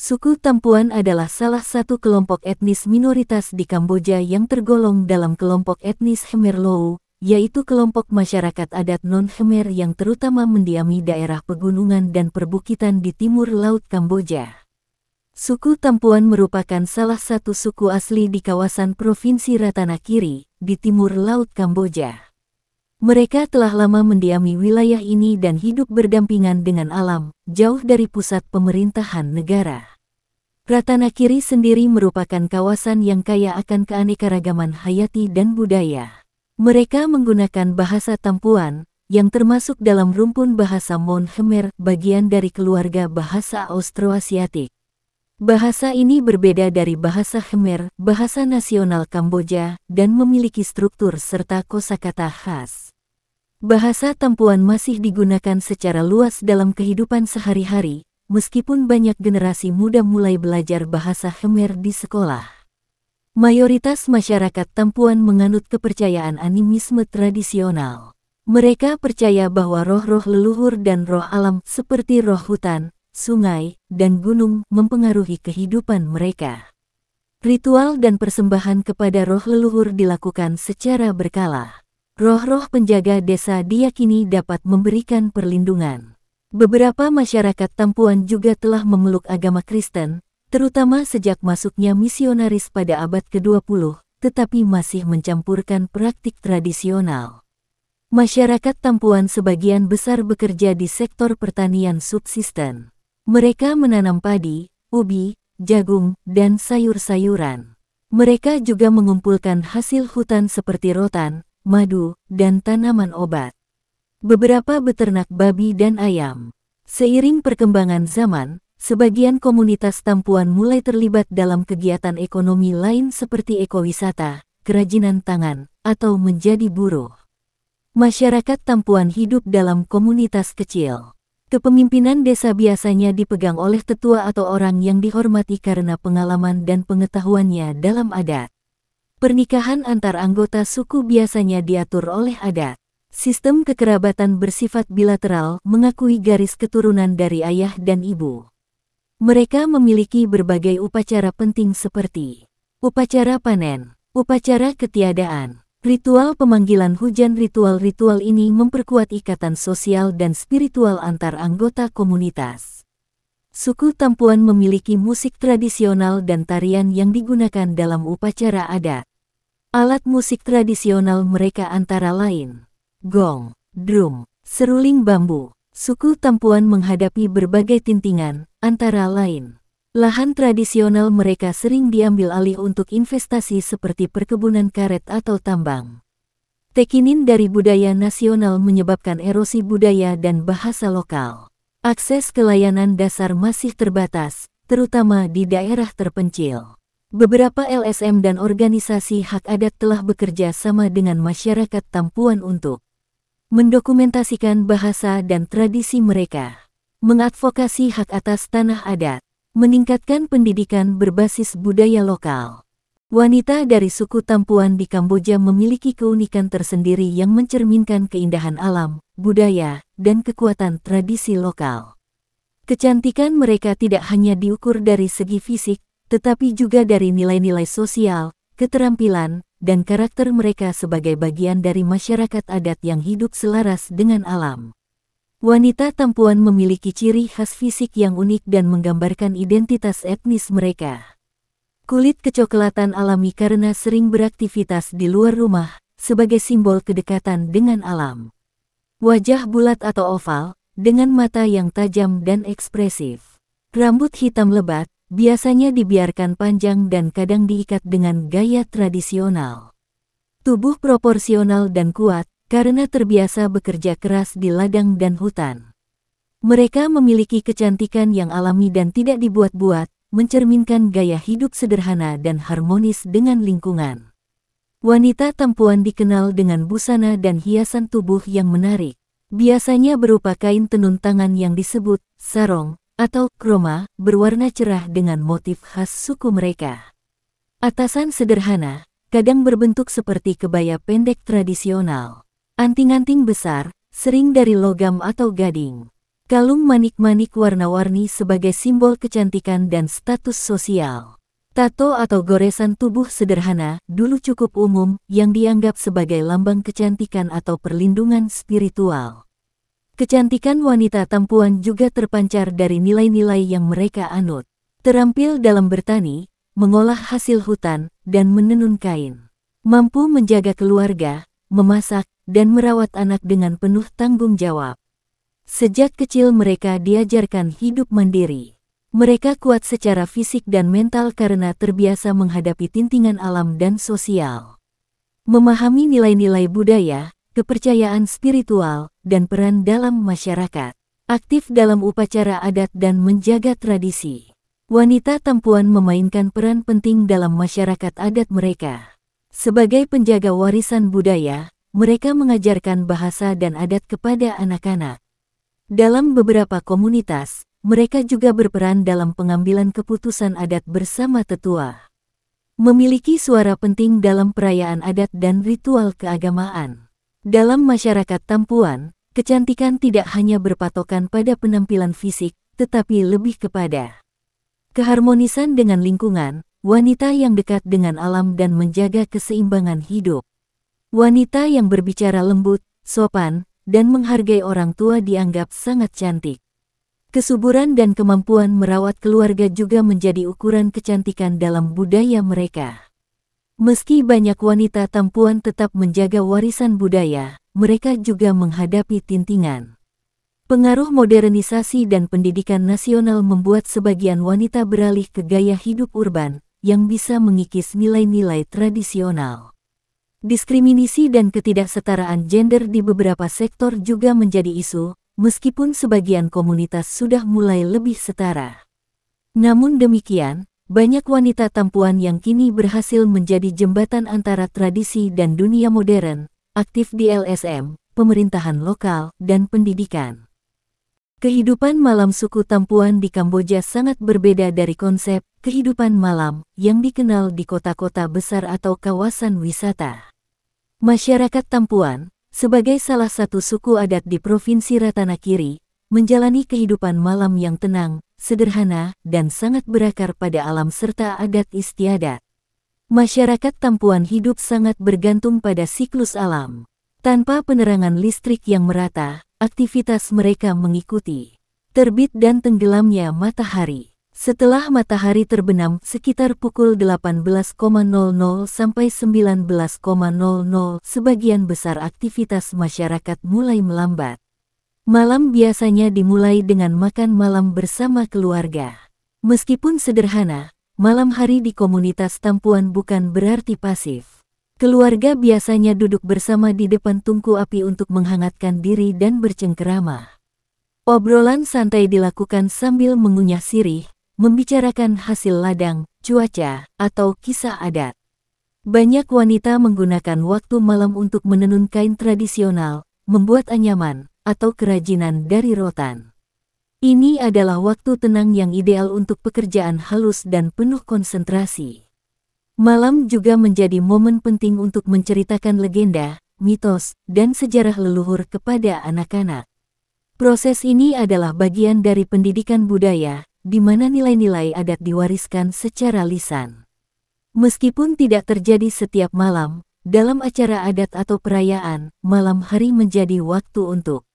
Suku Tampuan adalah salah satu kelompok etnis minoritas di Kamboja yang tergolong dalam kelompok etnis Khmer Lou, yaitu kelompok masyarakat adat non-Khmer yang terutama mendiami daerah pegunungan dan perbukitan di timur laut Kamboja. Suku Tampuan merupakan salah satu suku asli di kawasan Provinsi Ratanakiri, di timur laut Kamboja. Mereka telah lama mendiami wilayah ini dan hidup berdampingan dengan alam, jauh dari pusat pemerintahan negara. Ratanakiri sendiri merupakan kawasan yang kaya akan keanekaragaman hayati dan budaya. Mereka menggunakan bahasa Tampuan, yang termasuk dalam rumpun bahasa Mon Khmer, bagian dari keluarga bahasa Austroasiatik. Bahasa ini berbeda dari bahasa Khmer, bahasa nasional Kamboja, dan memiliki struktur serta kosakata khas. Bahasa Tampuan masih digunakan secara luas dalam kehidupan sehari-hari, meskipun banyak generasi muda mulai belajar bahasa Khmer di sekolah. Mayoritas masyarakat Tampuan menganut kepercayaan animisme tradisional. Mereka percaya bahwa roh-roh leluhur dan roh alam seperti roh hutan, sungai, dan gunung mempengaruhi kehidupan mereka. Ritual dan persembahan kepada roh leluhur dilakukan secara berkala. Roh-roh penjaga desa diyakini dapat memberikan perlindungan. Beberapa masyarakat Tampuan juga telah memeluk agama Kristen, terutama sejak masuknya misionaris pada abad ke-20, tetapi masih mencampurkan praktik tradisional. Masyarakat Tampuan sebagian besar bekerja di sektor pertanian subsisten. Mereka menanam padi, ubi, jagung, dan sayur-sayuran. Mereka juga mengumpulkan hasil hutan seperti rotan, madu, dan tanaman obat. Beberapa beternak babi dan ayam. Seiring perkembangan zaman, sebagian komunitas Tampuan mulai terlibat dalam kegiatan ekonomi lain seperti ekowisata, kerajinan tangan, atau menjadi buruh. Masyarakat Tampuan hidup dalam komunitas kecil. Kepemimpinan desa biasanya dipegang oleh tetua atau orang yang dihormati karena pengalaman dan pengetahuannya dalam adat. Pernikahan antar anggota suku biasanya diatur oleh adat. Sistem kekerabatan bersifat bilateral mengakui garis keturunan dari ayah dan ibu. Mereka memiliki berbagai upacara penting seperti upacara panen, upacara ketiadaan, ritual pemanggilan hujan. Ritual-ritual ini memperkuat ikatan sosial dan spiritual antar anggota komunitas. Suku Tampuan memiliki musik tradisional dan tarian yang digunakan dalam upacara adat. Alat musik tradisional mereka antara lain gong, drum, seruling bambu. Suku Tampuan menghadapi berbagai tintingan, antara lain lahan tradisional mereka sering diambil alih untuk investasi seperti perkebunan karet atau tambang. Tekinin dari budaya nasional menyebabkan erosi budaya dan bahasa lokal. Akses ke layanan dasar masih terbatas, terutama di daerah terpencil. Beberapa LSM dan organisasi hak adat telah bekerja sama dengan masyarakat Tampuan untuk mendokumentasikan bahasa dan tradisi mereka, mengadvokasi hak atas tanah adat, meningkatkan pendidikan berbasis budaya lokal. Wanita dari suku Tampuan di Kamboja memiliki keunikan tersendiri yang mencerminkan keindahan alam, budaya, dan kekuatan tradisi lokal. Kecantikan mereka tidak hanya diukur dari segi fisik, tetapi juga dari nilai-nilai sosial, keterampilan, dan karakter mereka sebagai bagian dari masyarakat adat yang hidup selaras dengan alam. Wanita Tampuan memiliki ciri khas fisik yang unik dan menggambarkan identitas etnis mereka. Kulit kecoklatan alami karena sering beraktivitas di luar rumah, sebagai simbol kedekatan dengan alam. Wajah bulat atau oval, dengan mata yang tajam dan ekspresif. Rambut hitam lebat, biasanya dibiarkan panjang dan kadang diikat dengan gaya tradisional. Tubuh proporsional dan kuat, karena terbiasa bekerja keras di ladang dan hutan. Mereka memiliki kecantikan yang alami dan tidak dibuat-buat, mencerminkan gaya hidup sederhana dan harmonis dengan lingkungan. Wanita Tampuan dikenal dengan busana dan hiasan tubuh yang menarik. Biasanya berupa kain tenun tangan yang disebut sarong, atau kroma, berwarna cerah dengan motif khas suku mereka. Atasan sederhana, kadang berbentuk seperti kebaya pendek tradisional. Anting-anting besar, sering dari logam atau gading. Kalung manik-manik warna-warni sebagai simbol kecantikan dan status sosial. Tato atau goresan tubuh sederhana dulu cukup umum yang dianggap sebagai lambang kecantikan atau perlindungan spiritual. Kecantikan wanita tampuan juga terpancar dari nilai-nilai yang mereka anut. Terampil dalam bertani, mengolah hasil hutan, dan menenun kain. Mampu menjaga keluarga, memasak, dan merawat anak dengan penuh tanggung jawab. Sejak kecil mereka diajarkan hidup mandiri. Mereka kuat secara fisik dan mental karena terbiasa menghadapi tintingan alam dan sosial. Memahami nilai-nilai budaya, kepercayaan spiritual, dan peran dalam masyarakat. Aktif dalam upacara adat dan menjaga tradisi. Wanita tampuan memainkan peran penting dalam masyarakat adat mereka. Sebagai penjaga warisan budaya, mereka mengajarkan bahasa dan adat kepada anak-anak. Dalam beberapa komunitas, mereka juga berperan dalam pengambilan keputusan adat bersama tetua. Memiliki suara penting dalam perayaan adat dan ritual keagamaan. Dalam masyarakat tampuan, kecantikan tidak hanya berpatokan pada penampilan fisik, tetapi lebih kepada keharmonisan dengan lingkungan, wanita yang dekat dengan alam dan menjaga keseimbangan hidup. Wanita yang berbicara lembut, sopan, dan menghargai orang tua dianggap sangat cantik. Kesuburan dan kemampuan merawat keluarga juga menjadi ukuran kecantikan dalam budaya mereka. Meski banyak wanita tampuan tetap menjaga warisan budaya, mereka juga menghadapi tintingan. Pengaruh modernisasi dan pendidikan nasional membuat sebagian wanita beralih ke gaya hidup urban, yang bisa mengikis nilai-nilai tradisional. Diskriminasi dan ketidaksetaraan gender di beberapa sektor juga menjadi isu, meskipun sebagian komunitas sudah mulai lebih setara. Namun demikian, banyak wanita tampuan yang kini berhasil menjadi jembatan antara tradisi dan dunia modern, aktif di LSM, pemerintahan lokal, dan pendidikan. Kehidupan malam suku tampuan di Kamboja sangat berbeda dari konsep kehidupan malam yang dikenal di kota-kota besar atau kawasan wisata. Masyarakat tampuan, sebagai salah satu suku adat di Provinsi Ratanakiri, menjalani kehidupan malam yang tenang, sederhana, dan sangat berakar pada alam serta adat istiadat. Masyarakat tampuan hidup sangat bergantung pada siklus alam. Tanpa penerangan listrik yang merata, aktivitas mereka mengikuti terbit dan tenggelamnya matahari. Setelah matahari terbenam sekitar pukul 18.00 sampai 19.00, sebagian besar aktivitas masyarakat mulai melambat. Malam biasanya dimulai dengan makan malam bersama keluarga. Meskipun sederhana, malam hari di komunitas tampuan bukan berarti pasif. Keluarga biasanya duduk bersama di depan tungku api untuk menghangatkan diri dan bercengkerama. Obrolan santai dilakukan sambil mengunyah sirih, membicarakan hasil ladang, cuaca, atau kisah adat. Banyak wanita menggunakan waktu malam untuk menenun kain tradisional, membuat anyaman, atau kerajinan dari rotan. Ini adalah waktu tenang yang ideal untuk pekerjaan halus dan penuh konsentrasi. Malam juga menjadi momen penting untuk menceritakan legenda, mitos, dan sejarah leluhur kepada anak-anak. Proses ini adalah bagian dari pendidikan budaya, di mana nilai-nilai adat diwariskan secara lisan. Meskipun tidak terjadi setiap malam, dalam acara adat atau perayaan, malam hari menjadi waktu untuk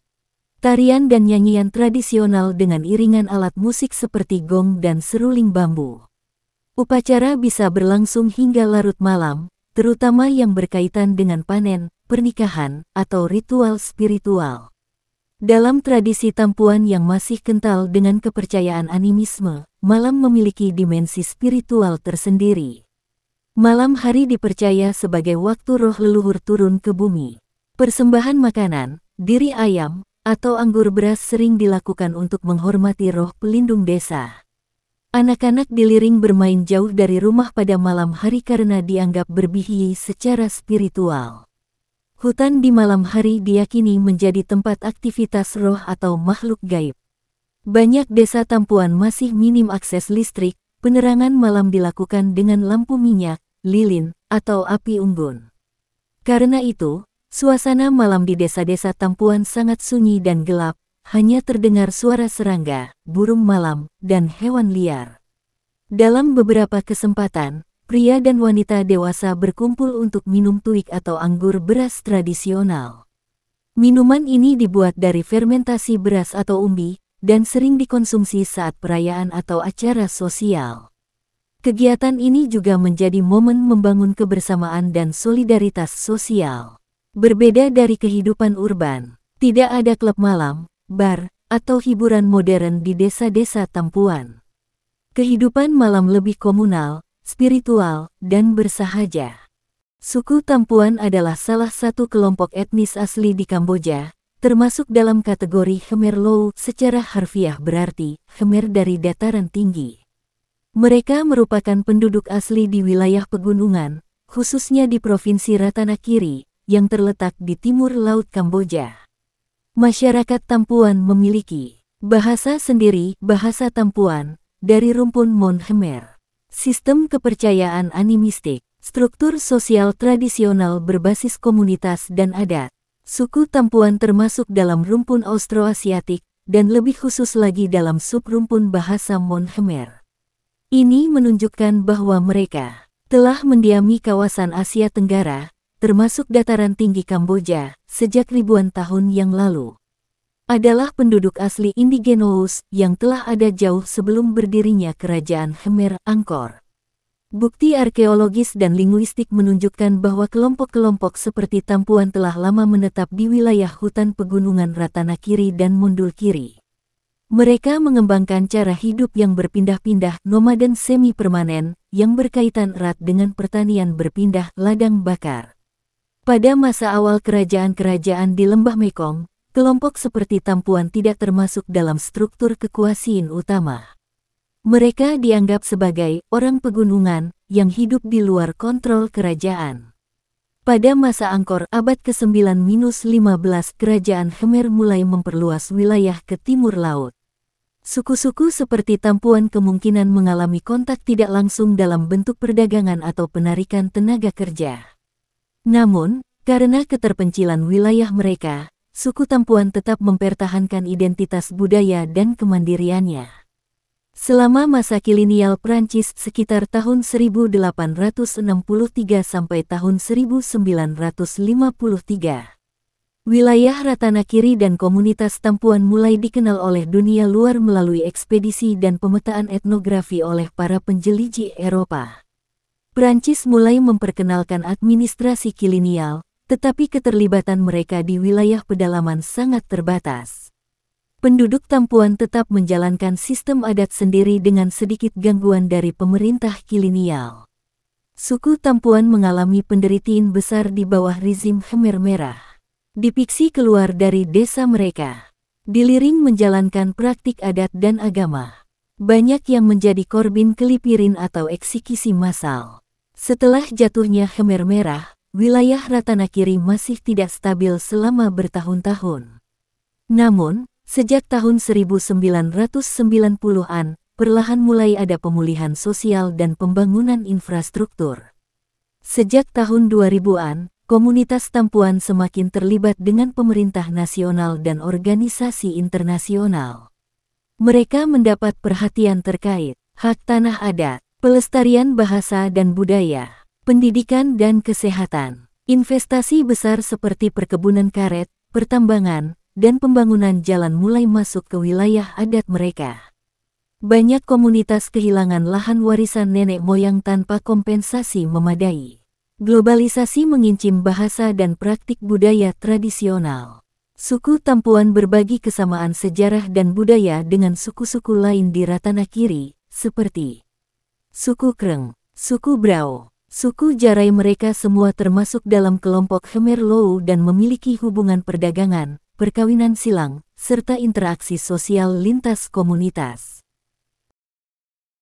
tarian dan nyanyian tradisional dengan iringan alat musik seperti gong dan seruling bambu. Upacara bisa berlangsung hingga larut malam, terutama yang berkaitan dengan panen, pernikahan, atau ritual spiritual. Dalam tradisi tampuan yang masih kental dengan kepercayaan animisme, malam memiliki dimensi spiritual tersendiri. Malam hari dipercaya sebagai waktu roh leluhur turun ke bumi. Persembahan makanan, diri ayam, atau anggur beras sering dilakukan untuk menghormati roh pelindung desa. Anak-anak diliring bermain jauh dari rumah pada malam hari karena dianggap berbihi secara spiritual. Hutan di malam hari diyakini menjadi tempat aktivitas roh atau makhluk gaib. Banyak desa tampuan masih minim akses listrik, penerangan malam dilakukan dengan lampu minyak, lilin, atau api unggun. Karena itu, suasana malam di desa-desa tampuan sangat sunyi dan gelap, hanya terdengar suara serangga, burung malam, dan hewan liar. Dalam beberapa kesempatan, pria dan wanita dewasa berkumpul untuk minum tuik atau anggur beras tradisional. Minuman ini dibuat dari fermentasi beras atau umbi, dan sering dikonsumsi saat perayaan atau acara sosial. Kegiatan ini juga menjadi momen membangun kebersamaan dan solidaritas sosial. Berbeda dari kehidupan urban, tidak ada klub malam, bar, atau hiburan modern di desa-desa Tampuan. Kehidupan malam lebih komunal, spiritual, dan bersahaja. Suku Tampuan adalah salah satu kelompok etnis asli di Kamboja, termasuk dalam kategori Khmer Low, secara harfiah berarti Khmer dari dataran tinggi. Mereka merupakan penduduk asli di wilayah pegunungan, khususnya di Provinsi Ratanakiri, yang terletak di timur laut Kamboja. Masyarakat Tampuan memiliki bahasa sendiri, bahasa Tampuan, dari rumpun Mon Khmer. Sistem kepercayaan animistik, struktur sosial tradisional berbasis komunitas dan adat. Suku Tampuan termasuk dalam rumpun Austroasiatik, dan lebih khusus lagi dalam subrumpun bahasa Mon Khmer. Ini menunjukkan bahwa mereka telah mendiami kawasan Asia Tenggara, termasuk dataran tinggi Kamboja, sejak ribuan tahun yang lalu. Adalah penduduk asli indigenous yang telah ada jauh sebelum berdirinya kerajaan Khmer Angkor. Bukti arkeologis dan linguistik menunjukkan bahwa kelompok-kelompok seperti Tampuan telah lama menetap di wilayah hutan pegunungan Ratanakiri dan Mondul Kiri. Mereka mengembangkan cara hidup yang berpindah-pindah, nomaden semi-permanen, yang berkaitan erat dengan pertanian berpindah ladang bakar. Pada masa awal kerajaan-kerajaan di Lembah Mekong, kelompok seperti Tampuan tidak termasuk dalam struktur kekuasaan utama. Mereka dianggap sebagai orang pegunungan yang hidup di luar kontrol kerajaan. Pada masa Angkor abad ke-9-15, kerajaan Khmer mulai memperluas wilayah ke timur laut. Suku-suku seperti Tampuan kemungkinan mengalami kontak tidak langsung dalam bentuk perdagangan atau penarikan tenaga kerja. Namun, karena keterpencilan wilayah mereka, suku Tampuan tetap mempertahankan identitas budaya dan kemandiriannya. Selama masa kolonial Prancis sekitar tahun 1863 sampai tahun 1953, wilayah Ratanakiri dan komunitas Tampuan mulai dikenal oleh dunia luar melalui ekspedisi dan pemetaan etnografi oleh para penjelajah Eropa. Prancis mulai memperkenalkan administrasi kolonial, tetapi keterlibatan mereka di wilayah pedalaman sangat terbatas. Penduduk Tampuan tetap menjalankan sistem adat sendiri dengan sedikit gangguan dari pemerintah kolonial. Suku Tampuan mengalami penderitaan besar di bawah rezim Khmer Merah. Dipiksi keluar dari desa mereka, diliring menjalankan praktik adat dan agama. Banyak yang menjadi korban kelipirin atau eksekusi massal. Setelah jatuhnya Khmer Merah, wilayah Ratanakiri masih tidak stabil selama bertahun-tahun. Namun, sejak tahun 1990-an, perlahan mulai ada pemulihan sosial dan pembangunan infrastruktur. Sejak tahun 2000-an, komunitas Tampuan semakin terlibat dengan pemerintah nasional dan organisasi internasional. Mereka mendapat perhatian terkait hak tanah adat, pelestarian bahasa dan budaya, pendidikan dan kesehatan. Investasi besar seperti perkebunan karet, pertambangan, dan pembangunan jalan mulai masuk ke wilayah adat mereka. Banyak komunitas kehilangan lahan warisan nenek moyang tanpa kompensasi memadai. Globalisasi mengincim bahasa dan praktik budaya tradisional. Suku Tampuan berbagi kesamaan sejarah dan budaya dengan suku-suku lain di Ratanakiri, seperti suku Kreng, suku Brau, suku Jarai. Mereka semua termasuk dalam kelompok Khmer Low dan memiliki hubungan perdagangan, perkawinan silang, serta interaksi sosial lintas komunitas.